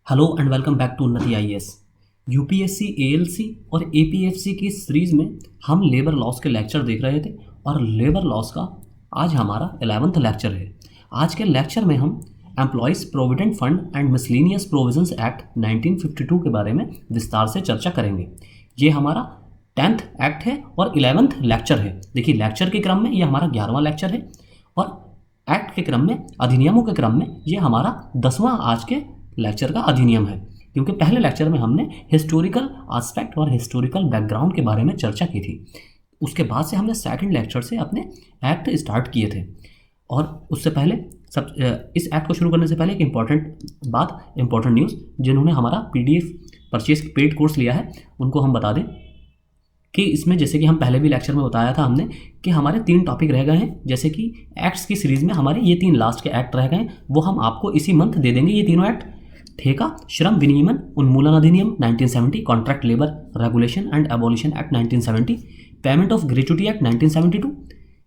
Hello and welcome back to Unnati IAS. UPSC, ALC और APFC की series में हम लेबर लॉस के लेक्चर देख रहे थे और लेबर लॉस का आज हमारा 11वां लेक्चर है। आज के लेक्चर में हम employees provident fund and miscellaneous provisions act 1952 के बारे में विस्तार से चर्चा करेंगे। ये हमारा 10th एक्ट है और 11वां लेक्चर है। देखिए, लेक्चर के क्रम में ये हमारा 11वां लेक्चर है और एक्ट के क्रम में, अधिनियमों के क्रम में ये हमारा 10वां आज के लेक्चर का अधिनियम है। क्योंकि पहले लेक्चर में हमने हिस्टोरिकल एस्पेक्ट और हिस्टोरिकल बैकग्राउंड के बारे में चर्चा की थी। उसके बाद से हमने सेकंड लेक्चर से अपने एक्ट स्टार्ट किए थे। और उससे पहले इस एक्ट को शुरू करने से पहले एक इम्पॉर्टेंट न्यूज़, जिन्होंने हमारा पीडीएफ परचेज पेड कोर्स लिया है उनको हम बता दें कि इसमें, जैसे कि हम पहले भी लेक्चर में बताया था हमने, कि हमारे 3 टॉपिक रह गए हैं। जैसे कि एक्ट्स की सीरीज़ में हमारे ये 3 लास्ट के एक्ट रह गए हैं, वो हम आपको इसी मंथ दे देंगे। ये तीनों एक्ट: ठेका श्रम विनियमन उन्मूलन अधिनियम 1970, contract labour regulation and abolition act 1970, payment of gratuity act 1972,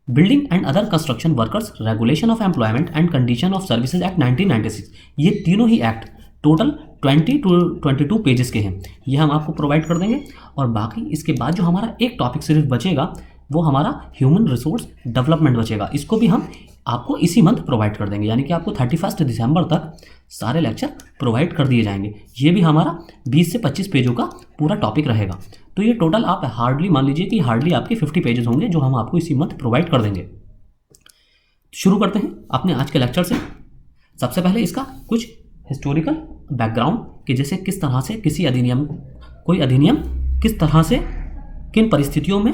building and other construction workers regulation of employment and condition of services act 1996। ये तीनों ही एक्ट टोटल 20 to 22 पेजेस के हैं। ये हम आपको प्रोवाइड कर देंगे। और बाकी इसके बाद जो हमारा एक टॉपिक सिर्फ बचेगा वो हमारा ह्यूमन रिसोर्स डेवलपमेंट बचेगा। इसको भी हम आपको इसी मंथ प्रोवाइड कर देंगे, यानी कि आपको 31 दिसंबर तक सारे लेक्चर प्रोवाइड कर दिए जाएंगे। ये भी हमारा 20 से 25 पेजों का पूरा टॉपिक रहेगा। तो ये टोटल आप हार्डली मान लीजिए कि हार्डली आपके 50 पेजेस होंगे जो हम आपको इसी मंथ प्रोवाइड कर देंगे। शुरू करते हैं अपने आज के लेक्चर से। सबसे पहले इसका कुछ हिस्टोरिकल बैकग्राउंड, कि जैसे किस तरह से कोई अधिनियम किस तरह से, किन परिस्थितियों में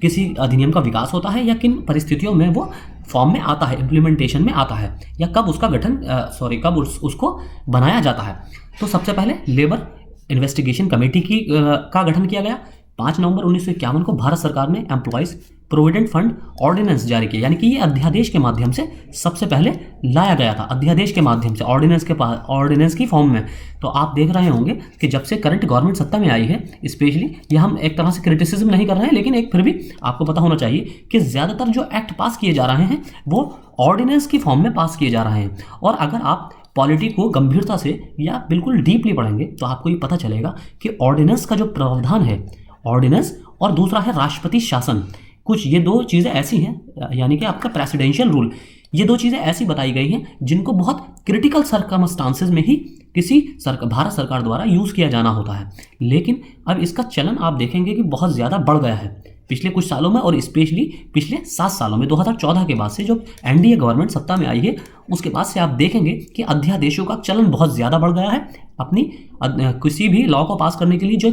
किसी अधिनियम का विकास होता है, या किन परिस्थितियों में वो फॉर्म में आता है, इम्प्लीमेंटेशन में आता है, या कब उसका कब उसको बनाया जाता है। तो सबसे पहले लेबर इन्वेस्टिगेशन कमेटी का गठन किया गया। 5 नवंबर 1951 को भारत सरकार ने एम्प्लॉयज़ प्रोविडेंट फंड ऑर्डिनेंस जारी किया, यानी कि ये अध्यादेश के माध्यम से सबसे पहले लाया गया था। अध्यादेश के माध्यम से, ऑर्डिनेंस की फॉर्म में। तो आप देख रहे होंगे कि जब से करंट गवर्नमेंट सत्ता में आई है, स्पेशली, ये हम एक तरह से क्रिटिसिज्म नहीं कर रहे हैं, लेकिन एक फिर भी आपको पता होना चाहिए कि ज़्यादातर जो एक्ट पास किए जा रहे हैं वो ऑर्डिनेंस की फॉर्म में पास किए जा रहे हैं। और अगर आप पॉलिटी को गंभीरता से या बिल्कुल डीपली पढ़ेंगे तो आपको ये पता चलेगा कि ऑर्डिनेंस का जो प्रावधान है, ऑर्डिनेंस, और दूसरा है राष्ट्रपति शासन। कुछ ये 2 चीज़ें ऐसी हैं, यानी कि आपका प्रेसिडेंशियल रूल, ये 2 चीज़ें ऐसी बताई गई हैं जिनको बहुत क्रिटिकल सर्कमस्टांसेस में ही भारत सरकार द्वारा यूज़ किया जाना होता है। लेकिन अब इसका चलन आप देखेंगे कि बहुत ज़्यादा बढ़ गया है पिछले कुछ सालों में, और स्पेशली पिछले 7 सालों में। 2014 के बाद से जब एनडीए गवर्नमेंट सत्ता में आई है, उसके बाद से आप देखेंगे कि अध्यादेशों का चलन बहुत ज़्यादा बढ़ गया है। अपनी किसी भी लॉ को पास करने के लिए जो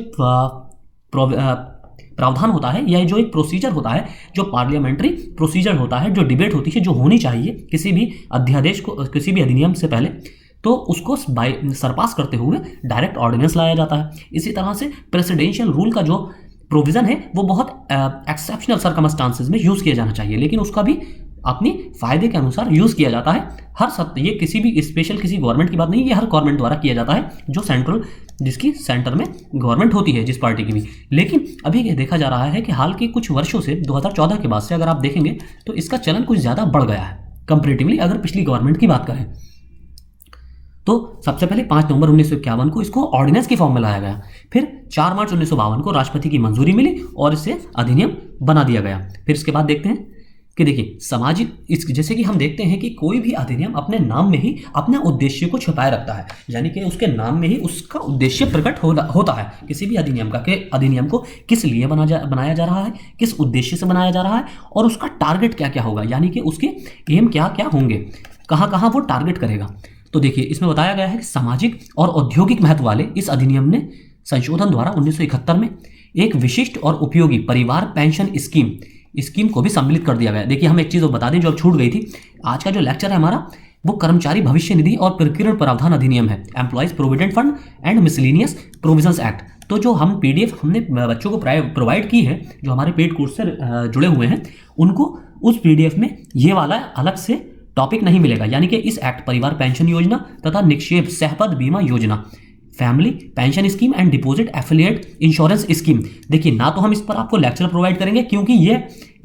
प्रावधान होता है, या जो एक प्रोसीजर होता है, जो पार्लियामेंट्री प्रोसीजर होता है, जो डिबेट होती है, जो होनी चाहिए किसी भी अध्यादेश को, किसी भी अधिनियम से पहले, तो उसको सरपास करते हुए डायरेक्ट ऑर्डिनेंस लाया जाता है। इसी तरह से प्रेसिडेंशियल रूल का जो प्रोविज़न है वो बहुत एक्सेप्शनल सर्कमस्टांसेस में यूज़ किया जाना चाहिए, लेकिन उसका भी अपनी फ़ायदे के अनुसार यूज़ किया जाता है। ये किसी भी स्पेशल किसी गवर्नमेंट की बात नहीं, ये हर गवर्नमेंट द्वारा किया जाता है, जो जिसकी सेंटर में गवर्नमेंट होती है, जिस पार्टी की भी। लेकिन अभी ये देखा जा रहा है कि हाल के कुछ वर्षों से, 2014 के बाद से अगर आप देखेंगे तो इसका चलन कुछ ज़्यादा बढ़ गया है कंपैरेटिवली, अगर पिछली गवर्नमेंट की बात करें। तो सबसे पहले 5 नवंबर 1951 को इसको ऑर्डिनेंस की फॉर्म में लाया गया। फिर 4 मार्च 1952 को राष्ट्रपति की मंजूरी मिली और इससे अधिनियम बना दिया गया। फिर इसके बाद देखते हैं कि देखिए, जैसे कि हम देखते हैं कि कोई भी अधिनियम अपने नाम में ही अपने उद्देश्य को छुपाए रखता है, यानी कि उसके नाम में ही उसका उद्देश्य प्रकट होता है किसी भी अधिनियम का, कि अधिनियम को किस लिए बनाया जा रहा है, किस उद्देश्य से बनाया जा रहा है, और उसका टारगेट क्या क्या होगा, यानी कि उसके एम क्या क्या होंगे, कहाँ कहाँ वो टारगेट करेगा। तो देखिए, इसमें बताया गया है कि सामाजिक और औद्योगिक महत्व वाले इस अधिनियम ने संशोधन द्वारा 1971 में एक विशिष्ट और उपयोगी परिवार पेंशन स्कीम को भी सम्मिलित कर दिया गया। देखिए, हम एक चीज़ बता दें जो अब छूट गई थी। आज का जो लेक्चर है हमारा, वो कर्मचारी भविष्य निधि और प्रकीर्णन प्रावधान अधिनियम है, employees provident fund and miscellaneous provisions act. तो जो हम पीडीएफ हमने बच्चों को प्रोवाइड की है, जो हमारे पेड कोर्स से जुड़े हुए हैं, उनको उस पीडीएफ में ये वाला अलग से टॉपिक नहीं मिलेगा। यानी कि इस एक्ट, परिवार पेंशन योजना तथा निक्षेप सहपद बीमा योजना, family pension scheme and deposit affiliate insurance scheme. देखिए, ना तो हम इस पर आपको लेक्चर प्रोवाइड करेंगे, क्योंकि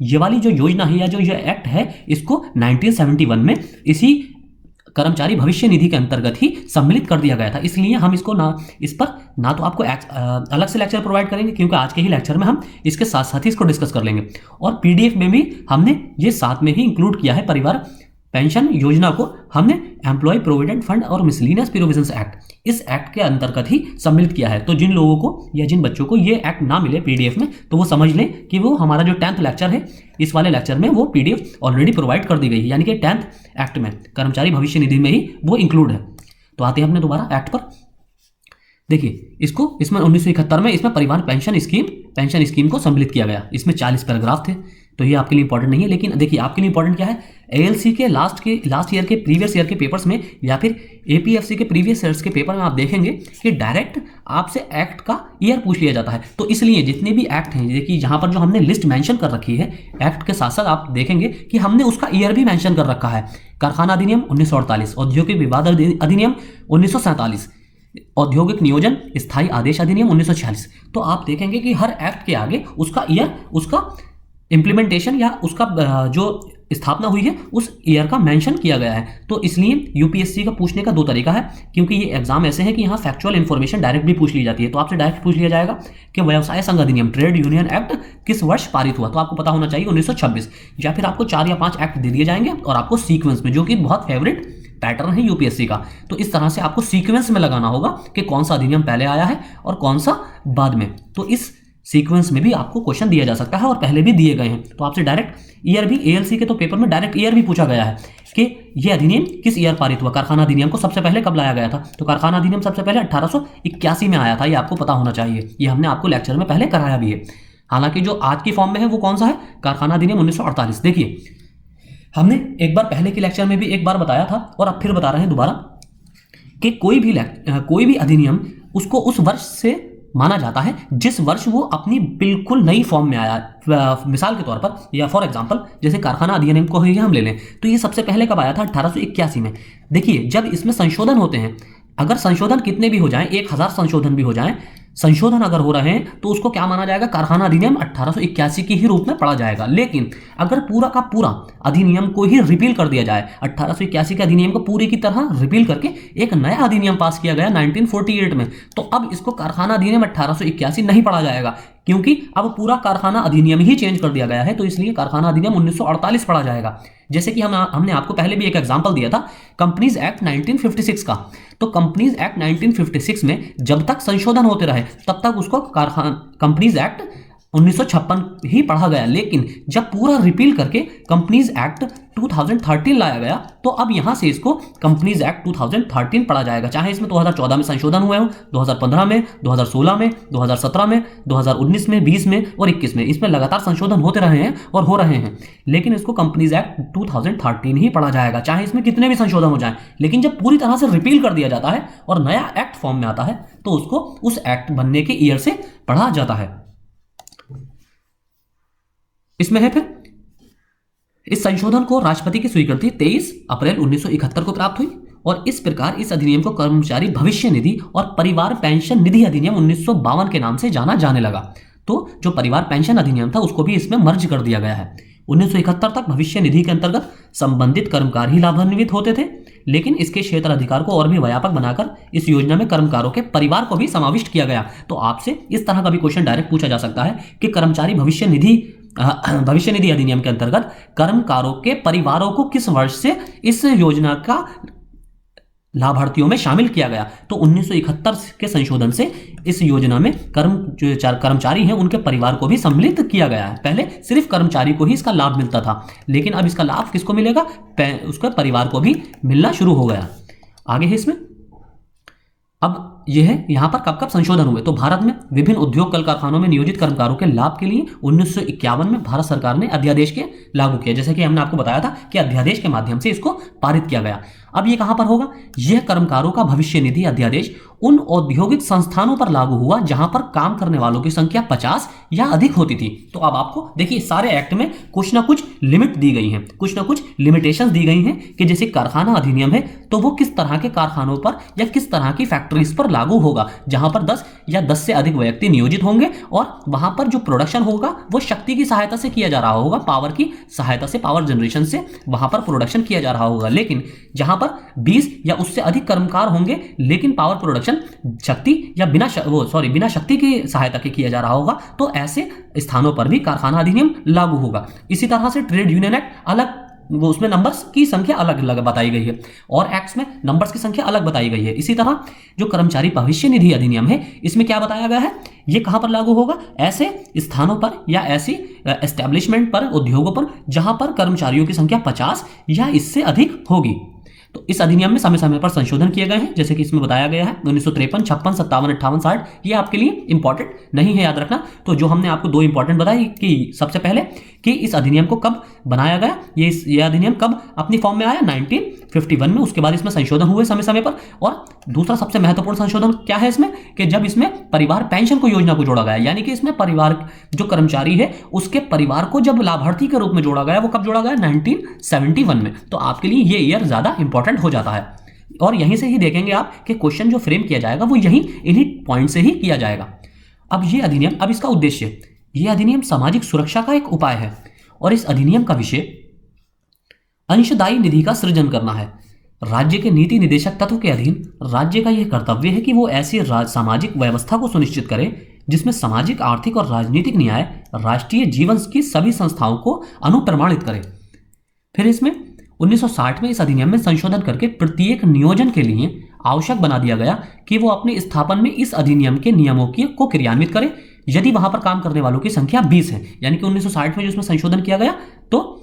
ये वाली जो योजना है या जो ये एक्ट है, इसको 1971 में इसी कर्मचारी भविष्य निधि के अंतर्गत ही सम्मिलित कर दिया गया था। इसलिए हम इसको ना, इस पर ना तो आपको अलग से लेक्चर प्रोवाइड करेंगे, क्योंकि आज के ही लेक्चर में हम इसके साथ साथ ही इसको डिस्कस कर लेंगे, और पीडीएफ में भी हमने ये साथ में ही इंक्लूड किया है। परिवार पेंशन योजना को हमने एम्प्लॉय प्रोविडेंट फंड और मिसलिनियस प्रोविजंस एक्ट, इस एक्ट के अंतर्गत ही सम्मिलित किया है। तो जिन लोगों को या जिन बच्चों को ये एक्ट ना मिले पीडीएफ में, तो वो समझ लें कि वो हमारा जो 10th लेक्चर है, इस वाले लेक्चर में वो पीडीएफ ऑलरेडी प्रोवाइड कर दी गई है, यानी कि 10th एक्ट में कर्मचारी भविष्य निधि में ही वो इंक्लूड है। तो आते हैं अपने दोबारा एक्ट पर। देखिए इसमें 1971 में इसमें परिवार पेंशन स्कीम को सम्मिलित किया गया। इसमें 40 पैराग्राफ थे, तो ये आपके लिए इंपॉर्टेंट नहीं है, लेकिन देखिए आपके लिए इंपॉर्टेंट क्या है, एएलसी के लास्ट ईयर के प्रीवियस ईयर के पेपर्स में या फिर एपीएफसी के प्रीवियस ईयर्स के पेपर में आप देखेंगे कि डायरेक्ट आपसे एक्ट का ईयर पूछ लिया जाता है। तो इसलिए जितने भी एक्ट हैं, देखिए जहां पर जो हमने लिस्ट मेंशन कर रखी है एक्ट के साथ साथ, आप देखेंगे कि हमने उसका ईयर भी मेंशन कर रखा है। कारखाना अधिनियम 1948, औद्योगिक विवाद अधिनियम 1947, औद्योगिक नियोजन स्थायी आदेश अधिनियम 1946। तो आप देखेंगे कि हर एक्ट के आगे उसका ईयर, उसका इम्प्लीमेंटेशन या उसका जो स्थापना हुई है उस ईयर का मेंशन किया गया है। तो इसलिए यूपीएससी का पूछने का दो तरीका है, क्योंकि ये एग्जाम ऐसे हैं कि यहाँ फैक्चुअल इन्फॉर्मेशन डायरेक्ट भी पूछ ली जाती है। तो आपसे डायरेक्ट पूछ लिया जाएगा कि व्यवसाय संघ अधिनियम ट्रेड यूनियन एक्ट किस वर्ष पारित हुआ, तो आपको पता होना चाहिए 1926, या फिर आपको 4 या 5 एक्ट दे दिए जाएंगे और आपको सीक्वेंस में, जो कि बहुत फेवरेट पैटर्न है यूपीएससी का, तो इस तरह से आपको सीक्वेंस में लगाना होगा कि कौन सा अधिनियम पहले आया है और कौन सा बाद में। तो इस सीक्वेंस में भी आपको क्वेश्चन दिया जा सकता है और पहले भी दिए गए हैं। तो आपसे डायरेक्ट ईयर भी, एएलसी के तो पेपर में डायरेक्ट ईयर भी पूछा गया है कि यह अधिनियम किस ईयर पारित हुआ, कारखाना अधिनियम को सबसे पहले कब लाया गया था। तो कारखाना अधिनियम सबसे पहले 1881 में आया था, ये आपको पता होना चाहिए, ये हमने आपको लेक्चर में पहले कराया भी है। हालांकि जो आज की फॉर्म में है वो कौन सा है, कारखाना अधिनियम 1948। देखिए हमने एक बार पहले के लेक्चर में भी एक बार बताया था और अब फिर बता रहे हैं दोबारा कि कोई भी अधिनियम उसको उस वर्ष से माना जाता है जिस वर्ष वो अपनी बिल्कुल नई फॉर्म में आया। मिसाल के तौर पर या फॉर एग्जांपल जैसे कारखाना अधिनियम को ही हम ले लें, तो ये सबसे पहले कब आया था, 1881 में। देखिए जब इसमें संशोधन होते हैं, अगर संशोधन कितने भी हो जाएं, 1000 संशोधन भी हो जाएं, संशोधन अगर हो रहे हैं तो उसको क्या माना जाएगा, कारखाना अधिनियम 1881 के ही रूप में पढ़ा जाएगा। लेकिन अगर पूरा का पूरा अधिनियम को ही रिपील कर दिया जाए, 1881 के अधिनियम को पूरी की तरह रिपील करके एक नया अधिनियम पास किया गया 1948 में, तो अब इसको कारखाना अधिनियम 1881 नहीं पढ़ा जाएगा, क्योंकि अब पूरा कारखाना अधिनियम ही चेंज कर दिया गया है। तो इसलिए कारखाना अधिनियम 1948 पढ़ा जाएगा। जैसे कि हमने आपको पहले भी एक एग्जांपल दिया था कंपनीज एक्ट 1956 का। तो कंपनीज एक्ट 1956 में जब तक संशोधन होते रहे तब तक उसको कंपनीज एक्ट 1956 ही पढ़ा गया। लेकिन जब पूरा रिपील करके कंपनीज एक्ट 2013 लाया गया, तो अब यहां से इसको कंपनीज एक्ट 2013 पढ़ा जाएगा, चाहे इसमें 2014 में संशोधन हुए हो, 2015 में, 2016 में, 2017 में, 2019 में, 20 में और 21 में, इसमें लगातार संशोधन होते रहे हैं और हो रहे हैं। लेकिन इसको कंपनीज एक्ट 2013 ही पढ़ा जाएगा, चाहे इसमें कितने भी संशोधन हो जाए। लेकिन जब पूरी तरह से रिपील कर दिया जाता है और नया एक्ट फॉर्म में आता है, तो उसको उस एक्ट बनने के ईयर से पढ़ा जाता है। इसमें है फिर इस संशोधन को राष्ट्रपति की स्वीकृति 23 अप्रैल 1971 को प्राप्त हुई और इस प्रकार इस अधिनियम को कर्मचारी भविष्य निधि और परिवार पेंशन निधि अधिनियम 1952 के नाम से जाना जाने लगा। तो जो परिवार पेंशन अधिनियम था उसको भी इसमें मर्ज कर दिया गया है। 1971 तक भविष्य निधि के अंतर्गत संबंधित कर्मकार ही लाभान्वित होते थे, लेकिन इसके क्षेत्र अधिकार को और भी व्यापक बनाकर इस योजना में कर्मकारों के परिवार को भी समाविष्ट किया गया। तो आपसे इस तरह का भी क्वेश्चन डायरेक्ट पूछा जा सकता है कि कर्मचारी भविष्य निधि अधिनियम के अंतर्गत कर्मकारों के परिवारों को किस वर्ष से इस योजना का लाभार्थियों में शामिल किया गया। तो 1971 के संशोधन से इस योजना में जो कर्मचारी हैं उनके परिवार को भी सम्मिलित किया गया है। पहले सिर्फ कर्मचारी को ही इसका लाभ मिलता था, लेकिन अब इसका लाभ किसको मिलेगा, उसके परिवार को भी मिलना शुरू हो गया। आगे है इसमें, अब यह है यहाँ पर कब कब संशोधन हुए। तो भारत में विभिन्न उद्योग कल कारखानों में नियोजित कर्मकारों के लाभ के लिए 1951 में भारत सरकार ने अध्यादेश के लागू किया। जैसे कि हमने आपको बताया था कि अध्यादेश के माध्यम से इसको पारित किया गया। अब ये कहां पर होगा, यह कर्मकारों का भविष्य निधि अध्यादेश उन औद्योगिक संस्थानों पर लागू हुआ जहां पर काम करने वालों की संख्या 50 या अधिक होती थी। तो अब आपको देखिए सारे एक्ट में कुछ ना कुछ लिमिट दी गई हैं, कुछ ना कुछ लिमिटेशंस दी गई हैं कि जैसे कारखाना अधिनियम है तो वो किस तरह के कारखानों पर या किस तरह की फैक्ट्रीज पर लागू होगा जहां पर 10 या 10 से अधिक व्यक्ति नियोजित होंगे और वहां पर जो प्रोडक्शन होगा वो शक्ति की सहायता से किया जा रहा होगा, पावर की सहायता से, पावर जनरेशन से वहां पर प्रोडक्शन किया जा रहा होगा। लेकिन जहां पर 20 या उससे अधिक कर्मकार होंगे लेकिन पावर प्रोडक्शन शक्ति या बिना शक्ति की सहायता के किया जा रहा होगा, तो ऐसे स्थानों पर भी कारखाना अधिनियम लागू होगा। इसी तरह से ट्रेड यूनियन एक्ट अलग, वो उसमें नंबर्स की संख्या अलग अलग बताई गई है और एक्ट्स में नंबर्स की संख्या अलग बताई गई है। इसी तरह जो कर्मचारी भविष्य निधि अधिनियम है, इसमें क्या बताया गया है, ये कहां पर लागू होगा, ऐसे स्थानों पर या ऐसी एस्टेब्लिशमेंट पर, उद्योगों पर जहां पर कर्मचारियों की संख्या 50 या इससे अधिक होगी। तो इस अधिनियम में समय समय पर संशोधन किए गए हैं, जैसे कि इसमें बताया गया है 1953, 56, 57, 58, 60। ये आपके लिए इंपॉर्टेंट नहीं है, याद रखना। तो जो हमने आपको दो इंपॉर्टेंट बताई कि सबसे पहले कि इस अधिनियम को कब बनाया गया, ये अधिनियम कब अपनी फॉर्म में आया, 1951 में। उसके बाद इसमें संशोधन हुए समय समय पर। और दूसरा सबसे महत्वपूर्ण संशोधन क्या है इसमें, कि जब इसमें परिवार पेंशन को योजना को जोड़ा गया, यानी कि इसमें परिवार जो कर्मचारी है उसके परिवार को जब लाभार्थी के रूप में जोड़ा गया, वो कब जोड़ा गया, 1971 में। तो आपके लिए ये ईयर ज्यादा इंपॉर्टेंट हो जाता है और यहीं से ही देखेंगे आप कि क्वेश्चन जो फ्रेम किया जाएगा वो यही इन्हीं पॉइंट से ही किया जाएगा। अब ये अधिनियम, अब इसका उद्देश्य, ये अधिनियम सामाजिक सुरक्षा का एक उपाय है और इस अधिनियम का विषय अंशदायी निधि का सृजन करना है। राज्य के नीति निदेशक तत्व के अधीन राज्य का यह कर्तव्य है कि वो ऐसी सामाजिक व्यवस्था को सुनिश्चित करे जिसमें सामाजिक, आर्थिक और राजनीतिक न्याय राष्ट्रीय जीवन की सभी संस्थाओं को अनुप्रमाणित करे। फिर इसमें 1960 में इस अधिनियम में संशोधन करके प्रत्येक नियोजन के लिए आवश्यक बना दिया गया कि वो अपने स्थापन में इस अधिनियम के नियमों को क्रियान्वित करे यदि वहां पर काम करने वालों की संख्या 20 है। यानी कि 1960 में जो इसमें संशोधन किया गया तो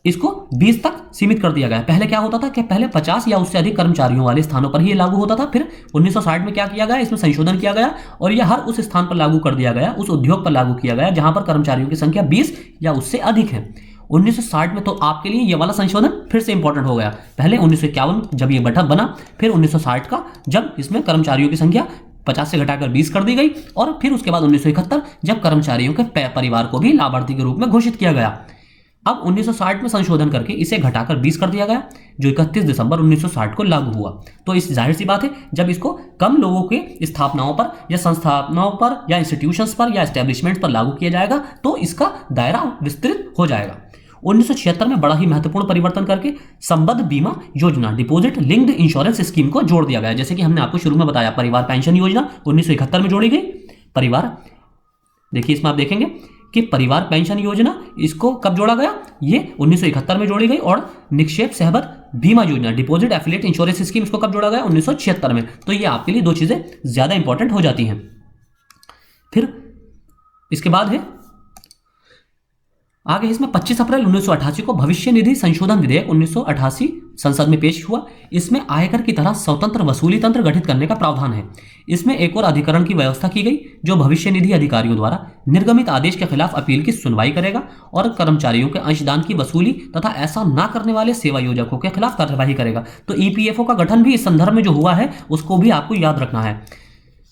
इसको 20 तक सीमित कर दिया गया। पहले क्या होता था कि पहले 50 या उससे अधिक कर्मचारियों वाले स्थानों पर ही लागू होता था। फिर 1960 में क्या किया गया, इसमें संशोधन किया गया और यह हर उस स्थान पर लागू कर दिया गया, उस उद्योग पर लागू किया गया जहां पर कर्मचारियों की संख्या 20 या उससे अधिक है। 1960 में तो आपके लिए ये वाला संशोधन फिर से इंपॉर्टेंट हो गया। पहले 1951 जब ये बैठक बना, फिर 1960 का जब इसमें कर्मचारियों की संख्या 50 से घटाकर 20 कर दी गई और फिर उसके बाद 1971 जब कर्मचारियों के परिवार को भी लाभार्थी के रूप में घोषित किया गया। अब 1960 में संशोधन करके इसे घटाकर 20 कर दिया गया जो 31 दिसंबर 1960 को लागू हुआ। तो इस जाहिर सी बात है जब इसको कम लोगों के स्थापनाओं पर या संस्थानों पर या इंस्टीट्यूशंस पर या एस्टेब्लिशमेंट पर लागू किया जाएगा तो इसका दायरा विस्तृत हो जाएगा। 1976 में बड़ा ही महत्वपूर्ण परिवर्तन करके संबद्ध बीमा योजना, डिपॉजिट लिंक्ड इंश्योरेंस स्कीम को जोड़ दिया गया। जैसे कि हमने आपको शुरू में बताया, परिवार पेंशन योजना 1971 में जोड़ी गई। परिवार, देखिए इसमें आप देखेंगे कि परिवार पेंशन योजना इसको कब जोड़ा गया, ये 1971 में जोड़ी गई। और निक्षेप सहबद्ध बीमा योजना, डिपॉजिट एफिलिएट इंश्योरेंस स्कीम, इसको कब जोड़ा गया, 1976 में। तो ये आपके लिए दो चीजें ज्यादा इंपॉर्टेंट हो जाती हैं। फिर इसके बाद है आगे, इसमें 25 अप्रैल 1988 को भविष्य निधि संशोधन विधेयक 1988 संसद में पेश हुआ। इसमें आयकर की तरह स्वतंत्र वसूली तंत्र गठित करने का प्रावधान है। इसमें एक और अधिकरण की व्यवस्था की गई जो भविष्य निधि अधिकारियों द्वारा निर्गमित आदेश के खिलाफ अपील की सुनवाई करेगा और कर्मचारियों के अंशदान की वसूली तथा ऐसा न करने वाले सेवा योजकों के खिलाफ कार्यवाही करेगा। तो ईपीएफओ का गठन भी इस संदर्भ में जो हुआ है उसको भी आपको याद रखना है।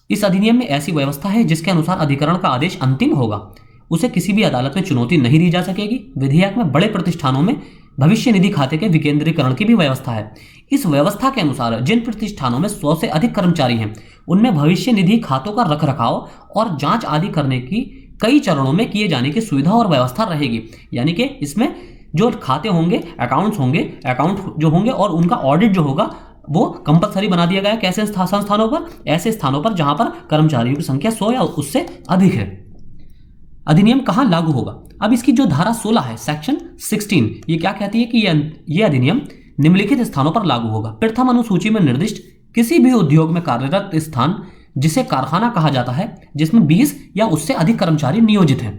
इस अधिनियम में ऐसी व्यवस्था है जिसके अनुसार अधिकरण का आदेश अंतिम होगा, उसे किसी भी अदालत में चुनौती नहीं दी जा सकेगी। विधेयक में बड़े प्रतिष्ठानों में भविष्य निधि खाते के विकेंद्रीकरण की भी व्यवस्था है। इस व्यवस्था के अनुसार जिन प्रतिष्ठानों में 100 से अधिक कर्मचारी हैं उनमें भविष्य निधि खातों का रखरखाव और जांच आदि करने की कई चरणों में किए जाने की सुविधा और व्यवस्था रहेगी। यानी कि इसमें जो खाते होंगे, अकाउंट जो होंगे और उनका ऑडिट जो होगा वो कंपलसरी बना दिया गया। कैसे संस्थानों पर, ऐसे स्थानों पर जहां पर कर्मचारियों की संख्या 100 या उससे अधिक है। अधिनियम कहां लागू होगा, अब इसकी जो धारा 16 है, सेक्शन 16, ये क्या कहती है कि ये अधिनियम निम्नलिखित स्थानों पर लागू होगा। प्रथम अनुसूची में निर्दिष्ट किसी भी उद्योग में कार्यरत स्थान जिसे कारखाना कहा जाता है जिसमें 20 या उससे अधिक कर्मचारी नियोजित हैं।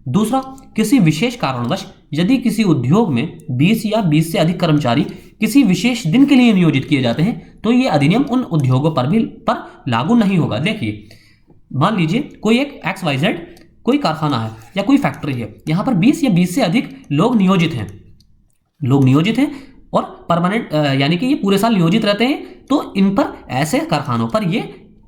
दूसरा, किसी विशेष कारणवश यदि किसी उद्योग में 20 या 20 से अधिक कर्मचारी किसी विशेष दिन के लिए नियोजित किए जाते हैं तो ये अधिनियम उन उद्योगों पर लागू नहीं होगा। देखिए, मान लीजिए कोई एक XYZ कोई कारखाना है या कोई फैक्ट्री है, यहां पर 20 या 20 से अधिक लोग नियोजित हैं और परमानेंट यानी कि ये पूरे साल नियोजित रहते हैं, तो इन पर, ऐसे कारखानों पर ये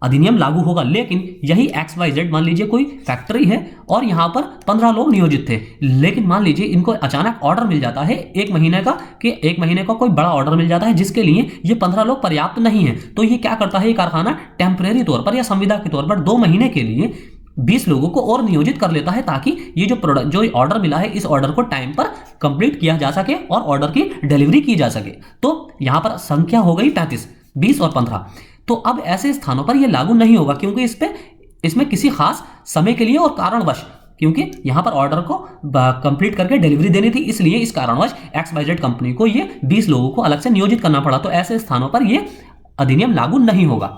अधिनियम लागू होगा। लेकिन यही XYZ, मान लीजिए कोई फैक्ट्री है और यहां पर 15 लोग नियोजित थे, लेकिन मान लीजिए इनको अचानक ऑर्डर मिल जाता है 1 महीने का, कि 1 महीने का कोई बड़ा ऑर्डर मिल जाता है जिसके लिए ये 15 लोग पर्याप्त नहीं है। तो ये क्या करता है, ये कारखाना टेम्परेरी तौर पर या संविदा के तौर पर 2 महीने के लिए 20 लोगों को और नियोजित कर लेता है ताकि ये जो ऑर्डर मिला है इस ऑर्डर को टाइम पर कंप्लीट किया जा सके और ऑर्डर की डिलीवरी की जा सके। तो यहां पर संख्या हो गई 35, 20 और 15। तो अब ऐसे स्थानों पर यह लागू नहीं होगा क्योंकि इसमें किसी खास समय के लिए और कारणवश, क्योंकि यहां पर ऑर्डर को कंप्लीट करके डिलीवरी देनी थी, इसलिए इस कारणवश XYZ कंपनी को ये 20 लोगों को अलग से नियोजित करना पड़ा। तो ऐसे स्थानों पर यह अधिनियम लागू नहीं होगा।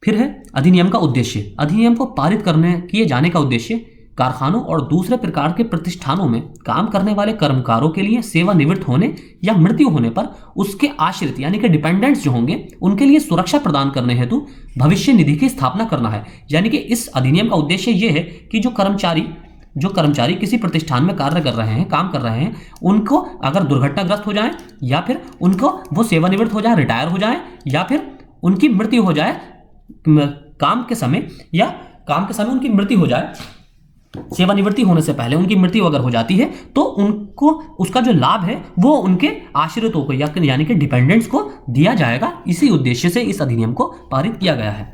फिर है अधिनियम का उद्देश्य। अधिनियम को पारित किए जाने का उद्देश्य कारखानों और दूसरे प्रकार के प्रतिष्ठानों में काम करने वाले कर्मकारों के लिए सेवानिवृत्त होने या मृत्यु होने पर उसके आश्रित यानी कि डिपेंडेंट्स जो होंगे उनके लिए सुरक्षा प्रदान करने हेतु भविष्य निधि की स्थापना करना है। यानी कि इस अधिनियम का उद्देश्य यह है कि जो कर्मचारी किसी प्रतिष्ठान में कार्य कर रहे हैं, काम कर रहे हैं, उनको अगर दुर्घटनाग्रस्त हो जाए या फिर उनको वो सेवानिवृत्त हो जाए, रिटायर हो जाए या फिर उनकी मृत्यु हो जाए काम के समय उनकी मृत्यु हो जाए, सेवानिवृत्ति होने से पहले उनकी मृत्यु अगर हो जाती है तो उनको उसका जो लाभ है वो उनके आश्रितों को यानी कि डिपेंडेंट्स को दिया जाएगा। इसी उद्देश्य से इस अधिनियम को पारित किया गया है।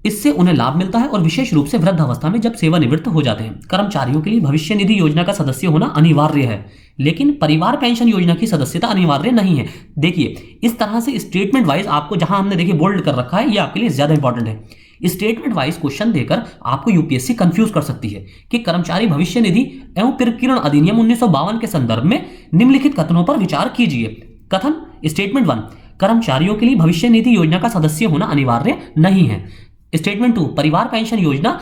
इससे उन्हें लाभ मिलता है और विशेष रूप से वृद्धावस्था में जब सेवानिवृत्त हो जाते हैं। कर्मचारियों के लिए भविष्य निधि योजना का सदस्य होना अनिवार्य है, लेकिन परिवार पेंशन योजना की सदस्यता अनिवार्य नहीं है। देखिए इस तरह से स्टेटमेंट वाइज आपको, जहां हमने देखिए बोल्ड कर रखा है, ये आपके लिए ज्यादा इंपॉर्टेंट है। स्टेटमेंट वाइज क्वेश्चन देकर आपको यूपीएससी कंफ्यूज कर सकती है कि कर्मचारी भविष्य निधि एवं प्रकीर्णन अधिनियम 1952 के संदर्भ में निम्नलिखित कथनों पर विचार कीजिए। कथन स्टेटमेंट 1, कर्मचारियों के लिए भविष्य निधि योजना का सदस्य होना अनिवार्य नहीं है। स्टेटमेंट 2, परिवार पेंशन योजना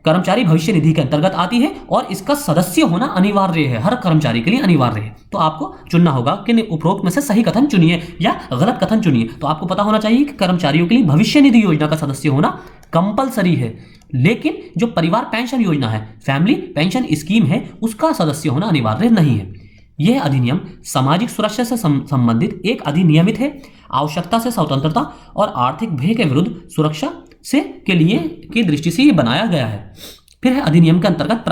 कर्मचारी भविष्य निधि के अंतर्गत आती है और इसका सदस्य होना अनिवार्य है, हर कर्मचारी के लिए अनिवार्य है। तो आपको चुनना होगा कि उपरोक्त में से सही कथन चुनिए या गलत कथन चुनिए। तो आपको पता होना चाहिए कि कर्मचारियों के लिए भविष्य निधि योजना का सदस्य होना कंपलसरी है, लेकिन जो परिवार पेंशन योजना है, फैमिली पेंशन स्कीम है, उसका सदस्य होना अनिवार्य नहीं है। यह अधिनियम सामाजिक सुरक्षा से संबंधित एक अधिनियमित है। आवश्यकता से स्वतंत्रता और आर्थिक भय के विरुद्ध सुरक्षा की दृष्टि से ये बनाया गया है। फिर है अधिनियम के अंतर्गत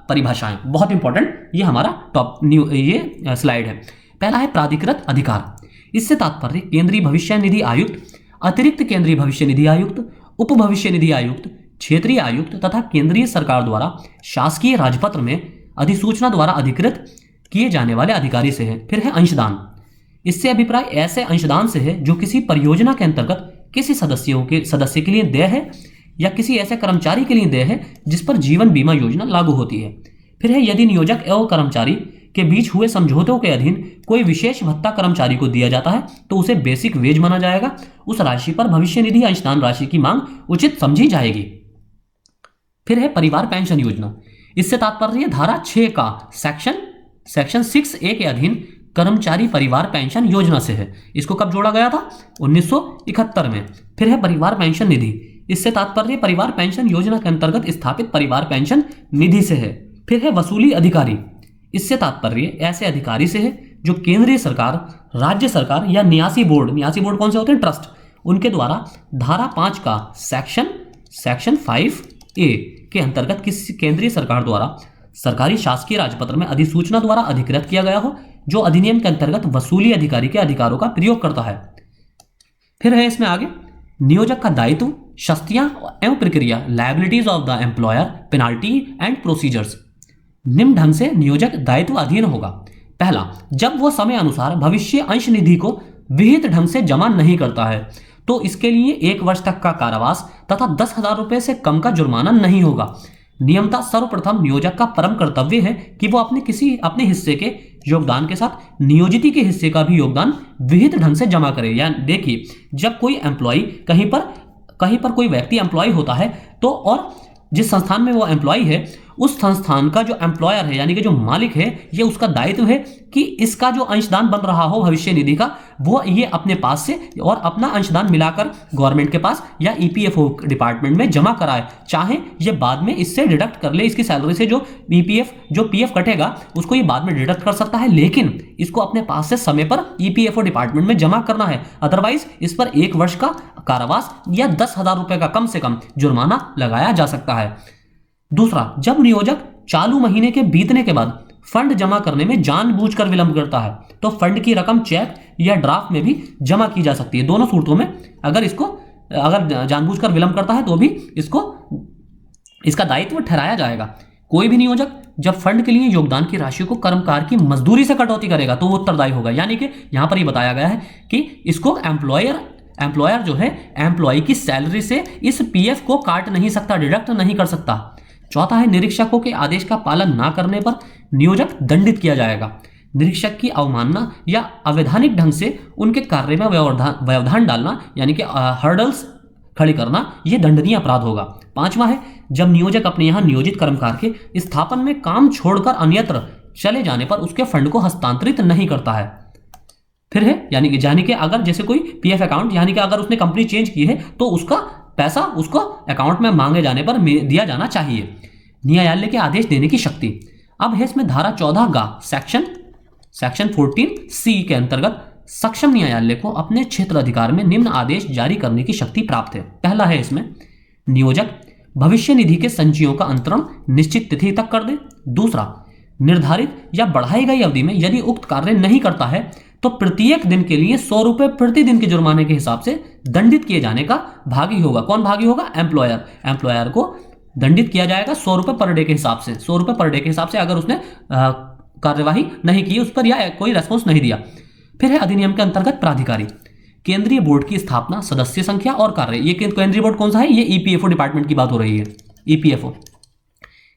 परिभाषाएं, बहुत इंपॉर्टेंट, ये हमारा ये स्लाइड है। पहला है प्राधिकृत अधिकार। इससे तात्पर्य केंद्रीय भविष्य निधि आयुक्त, अतिरिक्त केंद्रीय भविष्य निधि आयुक्त, उप भविष्य निधि आयुक्त, क्षेत्रीय आयुक्त तथा केंद्रीय सरकार द्वारा शासकीय राजपत्र में अधिसूचना द्वारा अधिकृत किए जाने वाले अधिकारी से है। फिर है अंशदान। इससे अभिप्राय ऐसे अंशदान से है जो किसी परियोजना के अंतर्गत किसी सदस्य के लिए देय है या किसी ऐसे कर्मचारी के लिए देय है जिस पर जीवन बीमा योजना लागू होती है। फिर है यदि नियोजक एवं कर्मचारी के बीच हुए समझौतों के अधीन कोई विशेष भत्ता कर्मचारी को दिया जाता है तो उसे बेसिक वेज माना जाएगा। उस राशि पर भविष्य निधि अंशदान राशि की मांग उचित समझी जाएगी। फिर है परिवार पेंशन योजना। इससे तात्पर्य धारा 6 का सेक्शन 6A के अधीन कर्मचारी परिवार पेंशन योजना से है। इसको कब जोड़ा गया था? 1971 में। फिर है परिवार पेंशन निधि। इससे तात्पर्य परिवार पेंशन योजना के अंतर्गत स्थापित परिवार पेंशन निधि से है। फिर है वसूली अधिकारी। इससे तात्पर्य ऐसे अधिकारी से है जो केंद्रीय सरकार, राज्य सरकार या न्यासी बोर्ड कौन से होते हैं? ट्रस्ट, उनके द्वारा धारा 5 का सेक्शन 5A के अंतर्गत किसी केंद्रीय सरकार द्वारा सरकारी शासकीय राजपत्र में अधिसूचना द्वारा अधिकृत किया गया हो, जो अधिनियम के अंतर्गत वसूली अधिकारी के अधिकारों का प्रयोग करता है। फिर है इसमें आगे नियोजक का दायित्व, शस्तियां एवं प्रक्रिया, liabilities of the employer, penalty and procedures. निम्न ढंग से नियोजक दायित्व अधीन होगा। पहला, जब वो समय अनुसार भविष्य अंश निधि को विहित ढंग से जमा नहीं करता है तो इसके लिए 1 वर्ष तक का कारावास तथा 10,000 रुपए से कम का जुर्माना नहीं होगा। नियमतः सर्वप्रथम नियोजक का परम कर्तव्य है कि वो अपने हिस्से के योगदान के साथ नियोजित के हिस्से का भी योगदान विहित ढंग से जमा करे। या देखिए, जब कोई एम्प्लॉय कहीं पर कोई व्यक्ति एम्प्लॉय होता है तो और जिस संस्थान में वो एम्प्लॉय है उस संस्थान का जो एम्प्लॉयर है यानी कि जो मालिक है, ये उसका दायित्व है कि इसका जो अंशदान बन रहा हो भविष्य निधि का, वो ये अपने पास से और अपना अंशदान मिलाकर गवर्नमेंट के पास या ईपीएफओ डिपार्टमेंट में जमा कराए। चाहे ये बाद में इससे डिडक्ट कर ले, इसकी सैलरी से जो पीएफ कटेगा उसको ये बाद में डिडक्ट कर सकता है, लेकिन इसको अपने पास से समय पर ईपीएफओ डिपार्टमेंट में जमा करना है। अदरवाइज इस पर 1 वर्ष का कारावास या 10,000 रुपए का कम से कम जुर्माना लगाया जा सकता है। दूसरा, जब नियोजक चालू महीने के बीतने के बाद फंड जमा करने में जानबूझकर विलंब करता है तो फंड की रकम चेक या ड्राफ्ट में भी जमा की जा सकती है। दोनों सूरतों में अगर इसको अगर जानबूझकर विलंब करता है तो भी इसका दायित्व ठहराया जाएगा। कोई भी नियोजक जब फंड के लिए योगदान की राशि को कर्मकार की मजदूरी से कटौती करेगा तो वो उत्तरदायी होगा। यानी कि यहां पर ये बताया गया है कि इसको एम्प्लॉयर जो है एम्प्लॉय की सैलरी से इस पीएफ को काट नहीं सकता, डिडक्ट नहीं कर सकता। चौथा है, निरीक्षकों के आदेश का पालन ना करने पर नियोजक दंडित किया जाएगा। निरीक्षक की अवमानना या अवैधानिक ढंग से उनके कार्य में व्यवधान डालना यानी कि हर्डल्स खड़ी करना, यह दंडनीय अपराध होगा। पांचवा है, जब नियोजक अपने यहां नियोजित कर्मकार के स्थापन में काम छोड़कर अन्यत्र चले जाने पर उसके फंड को हस्तांतरित नहीं करता है। फिर है यानी कि अगर जैसे कोई पीएफ अकाउंट यानी कि अगर उसने कंपनी चेंज की है तो उसका पैसा उसको अकाउंट में मांगे जाने पर दिया जाना चाहिए। न्यायालय के आदेश देने की शक्ति। अब है इसमें धारा 14 गा सेक्शन 14C के अंतर्गत सक्षम न्यायालय को अपने क्षेत्र अधिकार में निम्न आदेश जारी करने की शक्ति प्राप्त है। पहला है इसमें, नियोजक भविष्य निधि के संचयों का अंतरण निश्चित तिथि तक कर दे। दूसरा, निर्धारित या बढ़ाई गई अवधि में यदि उक्त कार्य नहीं करता है तो प्रत्येक दिन के लिए 100 रुपए प्रतिदिन के जुर्माने के हिसाब से दंडित किए जाने का भागी होगा। कौन भागी होगा? एम्प्लॉयर को दंडित किया जाएगा 100 रुपए पर डे के हिसाब से। 100 रुपए पर डे के हिसाब से अगर उसने कार्यवाही नहीं की उस पर या कोई रेस्पॉन्स नहीं दिया। फिर है अधिनियम के अंतर्गत प्राधिकारी। केंद्रीय बोर्ड की स्थापना, सदस्य संख्या और कार्य। ये केंद्रीय बोर्ड कौन सा है? ये ईपीएफओ डिपार्टमेंट की बात हो रही है। ईपीएफओ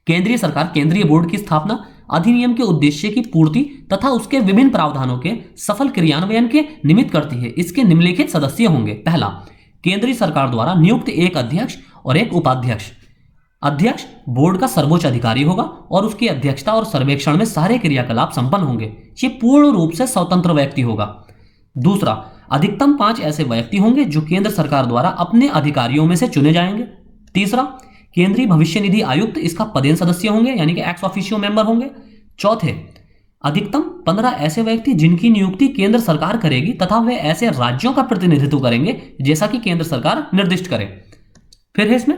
केंद्रीय सरकार केंद्रीय बोर्ड की स्थापना, अधिनियम के उद्देश्य की पूर्ति तथा उसके विभिन्न प्रावधानों के सफल क्रियान्वयन के निमित्त करती है। इसके निम्नलिखित सदस्य होंगे। पहला, केंद्रीय सरकार द्वारा नियुक्त एक अध्यक्ष और एक उपाध्यक्ष। अध्यक्ष बोर्ड का सर्वोच्च अधिकारी होगा और उसकी अध्यक्षता और सर्वेक्षण में सारे क्रियाकलाप संपन्न होंगे। ये पूर्ण रूप से स्वतंत्र व्यक्ति होगा। दूसरा, अधिकतम 5 ऐसे व्यक्ति होंगे जो केंद्र सरकार द्वारा अपने अधिकारियों में से चुने जाएंगे। तीसरा, केंद्रीय भविष्य निधि आयुक्त इसका पदेन सदस्य होंगे यानी कि एक्स ऑफिशियो मेंबर होंगे। चौथे, अधिकतम 15 ऐसे व्यक्ति जिनकी नियुक्ति केंद्र सरकार करेगी तथा वे ऐसे राज्यों का प्रतिनिधित्व करेंगे जैसा कि केंद्र सरकार निर्दिष्ट करे। फिर है इसमें,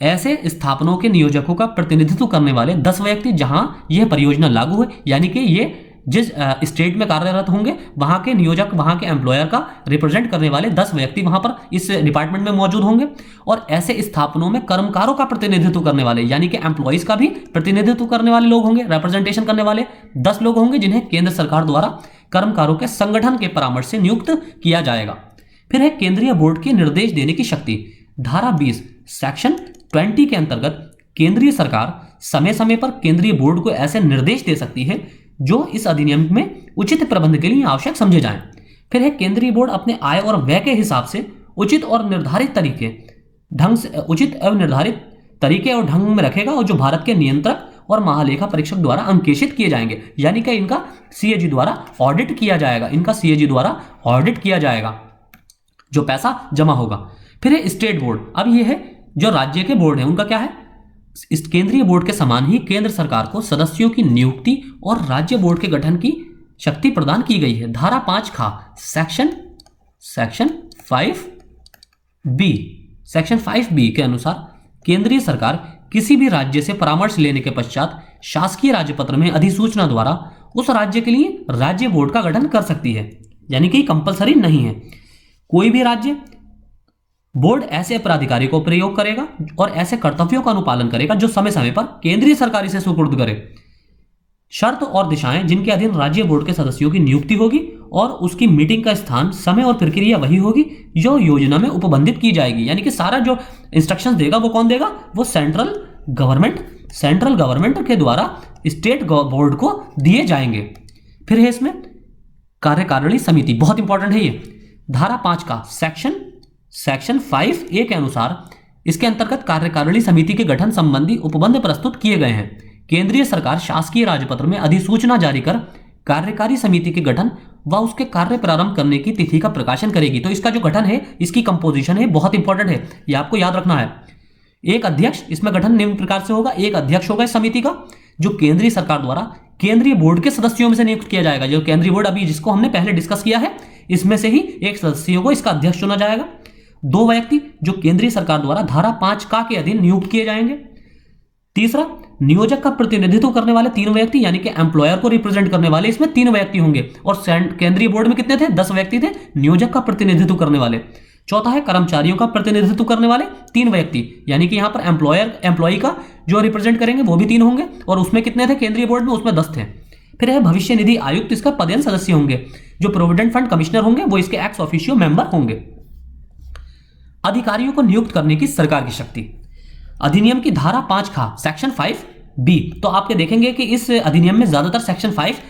ऐसे स्थापनों के नियोजकों का प्रतिनिधित्व करने वाले 10 व्यक्ति जहां यह परियोजना लागू है यानी कि ये जिस स्टेट में कार्यरत होंगे वहां के नियोजक, वहां के एम्प्लॉयर का रिप्रेजेंट करने वाले 10 व्यक्ति वहां पर इस डिपार्टमेंट में मौजूद होंगे। और ऐसे स्थापनों में कर्मकारों का प्रतिनिधित्व करने वाले यानी कि एम्प्लॉइज का भी प्रतिनिधित्व करने वाले लोग होंगे, रिप्रेजेंटेशन करने वाले 10 लोग होंगे जिन्हें केंद्र सरकार द्वारा कर्मकारों के संगठन के परामर्श से नियुक्त किया जाएगा। फिर है केंद्रीय बोर्ड के निर्देश देने की शक्ति। धारा 20 सेक्शन 20 के अंतर्गत केंद्रीय सरकार समय समय पर केंद्रीय बोर्ड को ऐसे निर्देश दे सकती है जो इस अधिनियम में उचित प्रबंध के लिए आवश्यक समझे जाएं। फिर है केंद्रीय बोर्ड अपने आय और व्यय के हिसाब से उचित और निर्धारित तरीके और ढंग में रखेगा और जो भारत के नियंत्रक और महालेखा परीक्षक द्वारा अंकेशित किए जाएंगे यानी कि इनका सीएजी द्वारा ऑडिट किया जाएगा जो पैसा जमा होगा। फिर है स्टेट बोर्ड। अब यह है जो राज्य के बोर्ड है उनका क्या है? इस केंद्रीय बोर्ड के समान ही केंद्र सरकार को सदस्यों की नियुक्ति और राज्य बोर्ड के गठन की शक्ति प्रदान की गई है। धारा 5 खा सेक्शन 5B के अनुसार केंद्रीय सरकार किसी भी राज्य से परामर्श लेने के पश्चात शासकीय राज्यपत्र में अधिसूचना द्वारा उस राज्य के लिए राज्य बोर्ड का गठन कर सकती है यानी कि कंपलसरी नहीं है। कोई भी राज्य बोर्ड ऐसे प्राधिकारी को प्रयोग करेगा और ऐसे कर्तव्यों का अनुपालन करेगा जो समय समय पर केंद्रीय सरकार इसे सुपुर्द करे। शर्त और दिशाएं जिनके अधीन राज्य बोर्ड के सदस्यों की नियुक्ति होगी और उसकी मीटिंग का स्थान, समय और प्रक्रिया वही होगी जो योजना में उपबंधित की जाएगी। यानी कि सारा जो इंस्ट्रक्शंस देगा वो कौन देगा? वो सेंट्रल गवर्नमेंट के द्वारा स्टेट बोर्ड को दिए जाएंगे। फिर है इसमें कार्यकारिणी समिति, बहुत इंपॉर्टेंट है ये। धारा 5 का सेक्शन 5A के अनुसार इसके अंतर्गत कार्यकारिणी समिति के गठन संबंधी उपबंध प्रस्तुत किए गए हैं। केंद्रीय सरकार शासकीय राजपत्र में अधिसूचना जारी कर कार्यकारी समिति के गठन व उसके कार्य प्रारंभ करने की तिथि का प्रकाशन करेगी। तो इसका जो गठन है, इसकी कंपोजिशन है, बहुत इंपॉर्टेंट है, ये आपको याद रखना है। एक अध्यक्ष, इसमें गठन निम्न प्रकार से होगा। एक अध्यक्ष होगा इस समिति का जो केंद्रीय सरकार द्वारा केंद्रीय बोर्ड के सदस्यों में से नियुक्त किया जाएगा। जो केंद्रीय बोर्ड अभी जिसको हमने पहले डिस्कस किया है इसमें से ही एक सदस्यों को इसका अध्यक्ष चुना जाएगा। 2 व्यक्ति जो केंद्रीय सरकार द्वारा धारा 5 का के अधीन नियुक्त किए जाएंगे। तीसरा, नियोजक का प्रतिनिधित्व करने वाले 3 व्यक्ति यानी कि एम्प्लॉयर को रिप्रेजेंट करने वाले इसमें 3 व्यक्ति होंगे और केंद्रीय बोर्ड में कितने थे? 10 व्यक्ति थे नियोजक का प्रतिनिधित्व करने वाले। चौथा है कर्मचारियों का प्रतिनिधित्व करने वाले 3 व्यक्ति, यानी कि यहाँ पर एम्प्लॉय का जो रिप्रेजेंट करेंगे वो भी 3 होंगे, और उसमें कितने थे केंद्रीय बोर्ड में, उसमें 10 थे। फिर है भविष्य निधि आयुक्त, इसका पदेन सदस्य होंगे। जो प्रोविडेंट फंड कमिश्नर होंगे वो इसके एक्स ऑफिशियो मेंबर होंगे। अधिकारियों को नियुक्त करने की सरकार की शक्ति, अधिनियम की धारा 5 खा सेक्शन 5B। तो आपके देखेंगे कि इस अधिनियम में ज्यादातर सेक्शन 5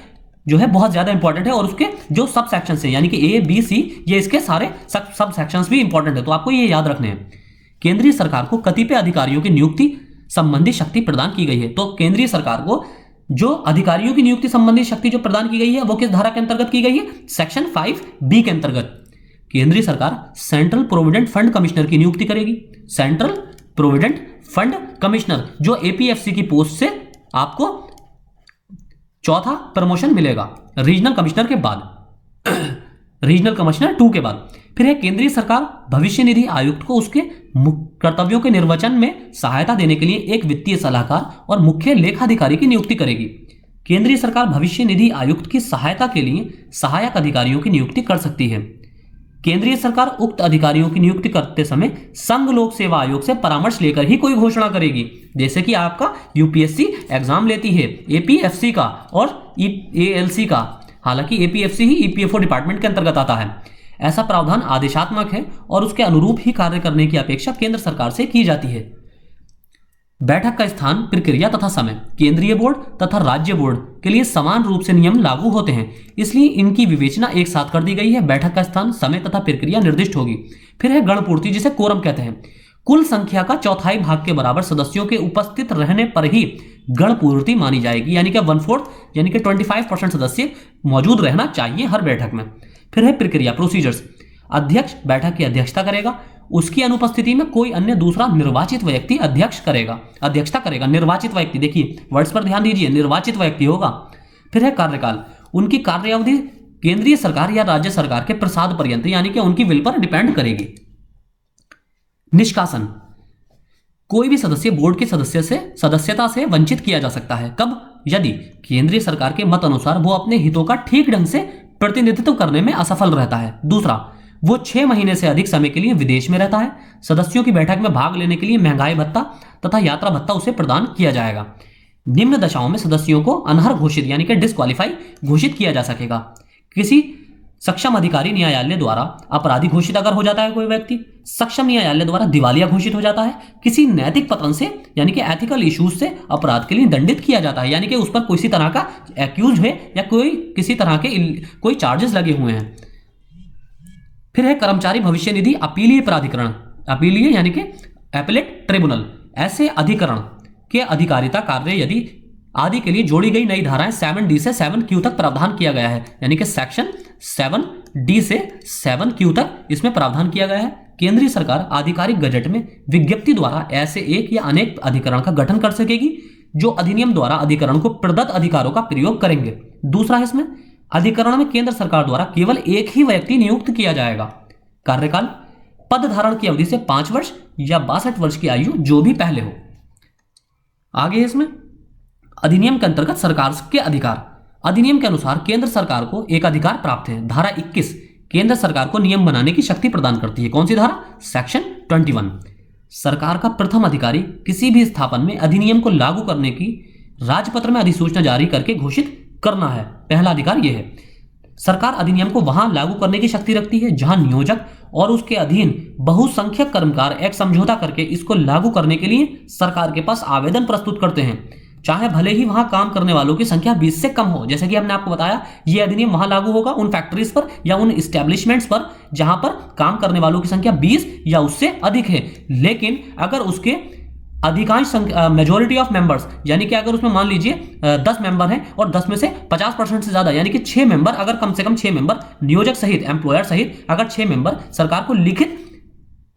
जो है बहुत ज्यादा इंपॉर्टेंट है, और उसके जो सब सेक्शन है यानी कि A, B, C ये इसके सारे सब सेक्शंस भी इंपॉर्टेंट है, तो आपको ये याद रखने हैं। केंद्रीय सरकार को कतिपय अधिकारियों की नियुक्ति संबंधी शक्ति प्रदान की गई है। तो केंद्रीय सरकार को जो अधिकारियों की नियुक्ति संबंधी शक्ति जो प्रदान की गई है वो किस धारा के अंतर्गत की गई है, सेक्शन 5B के अंतर्गत। केंद्रीय सरकार सेंट्रल प्रोविडेंट फंड कमिश्नर की नियुक्ति करेगी। सेंट्रल प्रोविडेंट फंड कमिश्नर जो APFC की पोस्ट से आपको चौथा प्रमोशन मिलेगा रीजनल कमिश्नर के बाद, रीजनल कमिश्नर 2 के बाद। फिर है केंद्रीय सरकार भविष्य निधि आयुक्त को उसके कर्तव्यों के निर्वचन में सहायता देने के लिए एक वित्तीय सलाहकार और मुख्य लेखाधिकारी की नियुक्ति करेगी। केंद्रीय सरकार भविष्य निधि आयुक्त की सहायता के लिए सहायक अधिकारियों की नियुक्ति कर सकती है। केंद्रीय सरकार उक्त अधिकारियों की नियुक्ति करते समय संघ लोक सेवा आयोग से परामर्श लेकर ही कोई घोषणा करेगी। जैसे कि आपका UPSC एग्जाम लेती है APFC का और ALC का, हालांकि APFC ही EPFO डिपार्टमेंट के अंतर्गत आता है। ऐसा प्रावधान आदेशात्मक है और उसके अनुरूप ही कार्य करने की अपेक्षा केंद्र सरकार से की जाती है। बैठक का स्थान, प्रक्रिया तथा समय केंद्रीय बोर्ड तथा राज्य बोर्ड के लिए समान रूप से नियम लागू होते हैं, इसलिए इनकी विवेचना एक साथ कर दी गई है। बैठक का स्थान, समय तथा प्रक्रिया निर्दिष्ट होगी। फिर है गणपूर्ति, जिसे कोरम कहते हैं। कुल संख्या का चौथाई भाग के बराबर सदस्यों के उपस्थित रहने पर ही गणपूर्ति मानी जाएगी, यानी कि 1/4 यानी कि 25% सदस्य मौजूद रहना चाहिए हर बैठक में। फिर है प्रक्रिया, प्रोसीजर्स। अध्यक्ष बैठक की अध्यक्षता करेगा, उसकी अनुपस्थिति में कोई अन्य दूसरा निर्वाचित व्यक्ति अध्यक्षता करेगा। निर्वाचित व्यक्ति, देखिए वर्ड्स पर ध्यान दीजिए, निर्वाचित व्यक्ति होगा। फिर है कार्यकाल, उनकी कार्यावधि केंद्रीय सरकार या राज्य सरकार के प्रसाद पर्यंत यानी कि उनकी विल पर डिपेंड करेगी। निष्कासन, कोई भी सदस्य बोर्ड के सदस्यता से वंचित किया जा सकता है। कब? यदि केंद्रीय सरकार के मत अनुसार वो अपने हितों का ठीक ढंग से प्रतिनिधित्व करने में असफल रहता है। दूसरा, वो 6 महीने से अधिक समय के लिए विदेश में रहता है। सदस्यों की बैठक में भाग लेने के लिए महंगाई भत्ता तथा यात्रा भत्ता उसे प्रदान किया जाएगा। निम्न दशाओं में सदस्यों को अनर्ह घोषित यानी कि डिस्क्वालीफाई घोषित किया जा सकेगा। किसी सक्षम अधिकारी न्यायालय द्वारा अपराधी घोषित अगर हो जाता है कोई व्यक्ति, सक्षम न्यायालय द्वारा दिवालिया घोषित हो जाता है, किसी नैतिक पतन से यानी कि एथिकल इश्यूज से अपराध के लिए दंडित किया जाता है, यानी कि उस पर किसी तरह का एक्यूज है या किसी तरह के कोई चार्जेस लगे हुए हैं। फिर है कर्मचारी भविष्य निधि अपीलीय प्राधिकरण, अपीलीय यानी कि एपेलेट ट्रिब्यूनल। ऐसे अधिकरण के अधिकारिता कार्य यदि आदि के लिए जोड़ी गई नई धाराएं 7D से 7Q तक प्रावधान किया गया है, यानी कि सेक्शन 7D से 7Q तक इसमें प्रावधान किया गया है। केंद्रीय सरकार आधिकारिक गजट में विज्ञप्ति द्वारा ऐसे एक या अनेक अधिकरण का गठन कर सकेगी जो अधिनियम द्वारा अधिकरण को प्रदत्त अधिकारों का प्रयोग करेंगे। दूसरा है इसमें अधिकरण में केंद्र सरकार द्वारा केवल एक ही व्यक्ति नियुक्त किया जाएगा। कार्यकाल, पद धारण की अवधि से 5 वर्ष या 62 वर्ष की आयु जो भी पहले हो। आगे इसमें अधिनियम के अंतर्गत सरकार के अधिकार। अधिनियम के अनुसार केंद्र सरकार को एक अधिकार प्राप्त है। धारा 21 केंद्र सरकार को नियम बनाने की शक्ति प्रदान करती है। कौन सी धारा? सेक्शन 21। सरकार का प्रथम अधिकारी किसी भी स्थापन में अधिनियम को लागू करने की राजपत्र में अधिसूचना जारी करके घोषित करना है। पहला अधिकार यह है। सरकार अधिनियम को वहां लागू करने की शक्ति रखती है जहां नियोजक और उसके अधीन बहुसंख्यक कर्मकार एक समझौता करके इसको लागू करने के लिए सरकार के पास आवेदन प्रस्तुत करते हैं, चाहे भले ही वहां काम करने वालों की संख्या 20 से कम हो। जैसे कि हमने आपको बताया, यह अधिनियम वहां लागू होगा उन फैक्ट्रीज पर या उन इस्टेब्लिशमेंट्स पर जहां पर काम करने वालों की संख्या 20 या उससे अधिक है। लेकिन अगर उसके अधिकांश मेजोरिटी ऑफ मेंबर्स यानी कि अगर उसमें मान लीजिए 10 मेंबर हैं और 10 में से 50% से ज्यादा यानी कि 6 मेंबर, अगर कम से कम 6 मेंबर नियोजक सहित एम्प्लॉयर सहित अगर 6 मेंबर सरकार को लिखित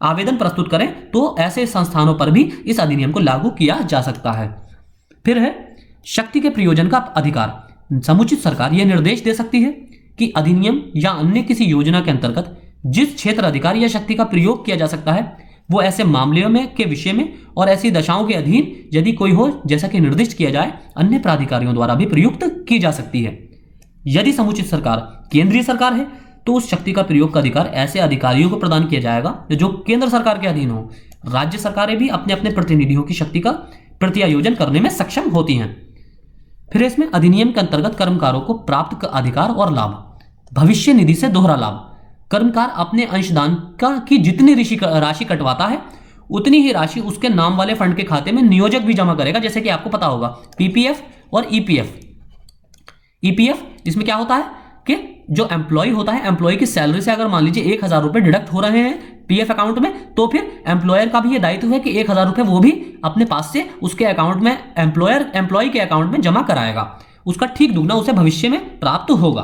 आवेदन प्रस्तुत करें तो ऐसे संस्थानों पर भी इस अधिनियम को लागू किया जा सकता है। फिर है शक्ति के प्रयोजन का अधिकार। समुचित सरकार यह निर्देश दे सकती है कि अधिनियम या अन्य किसी योजना के अंतर्गत जिस क्षेत्र अधिकार या शक्ति का प्रयोग किया जा सकता है वो ऐसे मामलों में के विषय में और ऐसी दशाओं के अधीन यदि कोई हो जैसा कि निर्दिष्ट किया जाए अन्य प्राधिकारियों द्वारा भी प्रयुक्त की जा सकती है। यदि समुचित सरकार केंद्रीय सरकार है तो उस शक्ति का प्रयोग का अधिकार ऐसे अधिकारियों को प्रदान किया जाएगा जो केंद्र सरकार के अधीन हो। राज्य सरकारें भी अपने अपने प्रतिनिधियों की शक्ति का प्रत्यायोजन करने में सक्षम होती हैं। फिर इसमें अधिनियम के अंतर्गत कर्मकारों को प्राप्त अधिकार और लाभ। भविष्य निधि से दोहरा लाभ। कर्मकार अपने अंशदान की जितनी राशि कटवाता है उतनी ही राशि उसके नाम वाले फंड के खाते में नियोजक भी जमा करेगा। जैसे कि आपको पता होगा पीपीएफ और ईपीएफ। ईपीएफ इसमें क्या होता है कि जो एम्प्लॉय होता है, एम्प्लॉय की सैलरी से अगर मान लीजिए 1000 रुपए डिडक्ट हो रहे हैं पीएफ अकाउंट में, तो फिर एम्प्लॉयर का भी ये दायित्व है कि 1000 रुपए वो भी अपने पास से उसके अकाउंट में एम्प्लॉय के अकाउंट में जमा कराएगा। उसका ठीक दुगना उसे भविष्य में प्राप्त होगा।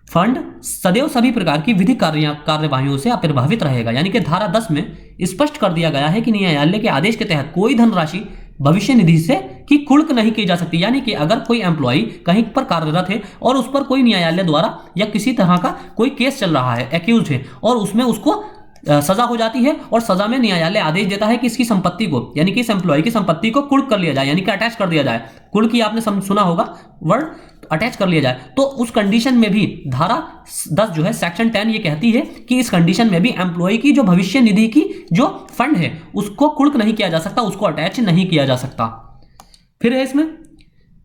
फंड सदैव सभी प्रकार की विधिक कार्यवाहियों से अप्रभावित रहेगा। यानी कि धारा 10 में स्पष्ट कर दिया गया है कि न्यायालय के आदेश के तहत कोई धनराशि भविष्य निधि से की कुर्क नहीं की जा सकती। यानी कि अगर कोई एम्प्लॉय कहीं पर कार्यरत है और उस पर कोई न्यायालय द्वारा या किसी तरह का कोई केस चल रहा है, एक्यूज है, और उसमें उसको सजा हो जाती है और सजा में न्यायालय आदेश देता है कि इसकी संपत्ति को, यानी कि इस एम्प्लॉय की संपत्ति को कुर्क कर लिया जाए, यानी कि अटैच कर दिया जाए। कुर्क की आपने सुना होगा वर्ड, अटैच कर लिया जाए। तो उस कंडीशन में भी धारा 10 जो है सेक्शन 10 ये कहती है कि इस कंडीशन में भी एम्प्लॉय की जो भविष्य निधि की जो फंड है उसको कुर्क नहीं किया जा सकता, उसको अटैच नहीं किया जा सकता। फिर है इसमें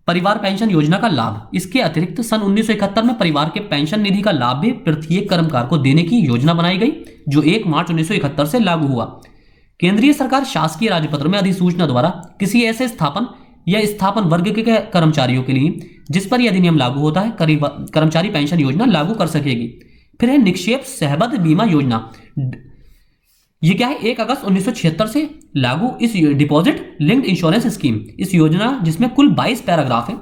परिवार पेंशन योजना का लाभ। इसके अतिरिक्त सन 1971 में परिवार के पेंशन निधि का लाभ भी प्रत्येक कर्मकार को देने की योजना बनाई गई, जो 1 मार्च 1971 से लागू हुआ। केंद्रीय सरकार शासकीय राजपत्र में अधिसूचना द्वारा किसी ऐसे स्थापन या स्थापन वर्ग के कर्मचारियों के लिए जिस पर यह अधिनियम लागू होता है कर्मचारी पेंशन योजना लागू कर सकेगी। फिर है निक्षेप सहबद्ध बीमा योजना। ये क्या है, 1 अगस्त 1976 से लागू इस डिपॉजिट लिंक्ड इंश्योरेंस स्कीम। इस योजना जिसमें कुल 22 पैराग्राफ है,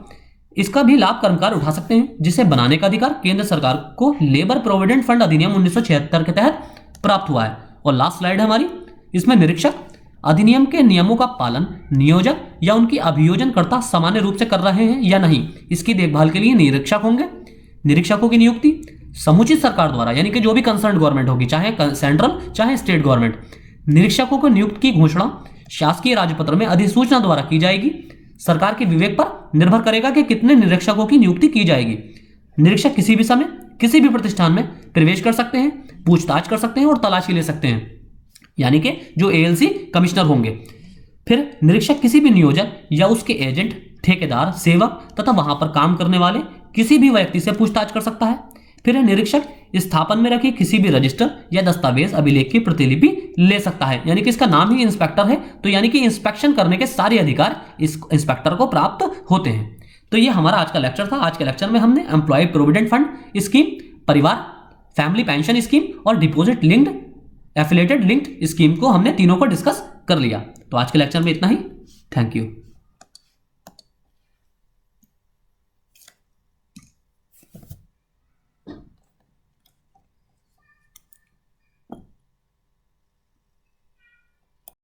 इसका भी लाभ कर्मकार उठा सकते हैं, जिसे बनाने का अधिकार केंद्र सरकार को लेबर प्रोविडेंट फंड अधिनियम 1976 के तहत प्राप्त हुआ है। और लास्ट स्लाइड है हमारी, इसमें निरीक्षक अधिनियम के नियमों का पालन नियोजक या उनकी अभियोजनकर्ता सामान्य रूप से कर रहे हैं या नहीं, इसकी देखभाल के लिए निरीक्षक होंगे। निरीक्षकों की नियुक्ति समुचित सरकार द्वारा, यानी कि जो भी कंसर्न गवर्नमेंट होगी, चाहे सेंट्रल चाहे स्टेट गवर्नमेंट, निरीक्षकों को नियुक्त की घोषणा शासकीय राजपत्र में अधिसूचना द्वारा की जाएगी। सरकार के विवेक पर निर्भर करेगा कि कितने निरीक्षकों की नियुक्ति की जाएगी। निरीक्षक किसी भी समय किसी भी प्रतिष्ठान में प्रवेश कर सकते हैं, पूछताछ कर सकते हैं और तलाशी ले सकते हैं, यानी कि जो एएलसी कमिश्नर होंगे। फिर निरीक्षक किसी भी नियोजक या उसके एजेंट, ठेकेदार, सेवक तथा वहां पर काम करने वाले किसी भी व्यक्ति से पूछताछ कर सकता है। फिर निरीक्षक स्थापन में रखे किसी भी रजिस्टर या दस्तावेज अभिलेख की प्रतिलिपि ले सकता है, यानी कि इसका नाम ही इंस्पेक्टर है, तो यानी कि इंस्पेक्शन करने के सारे अधिकार इस इंस्पेक्टर को प्राप्त होते हैं। तो ये हमारा आज का लेक्चर था। आज के लेक्चर में हमने एम्प्लॉय प्रोविडेंट फंड स्कीम, परिवार फैमिली पेंशन स्कीम और deposit linked affiliated linked scheme को हमने तीनों को डिस्कस कर लिया। तो आज के लेक्चर में इतना ही। Thank you.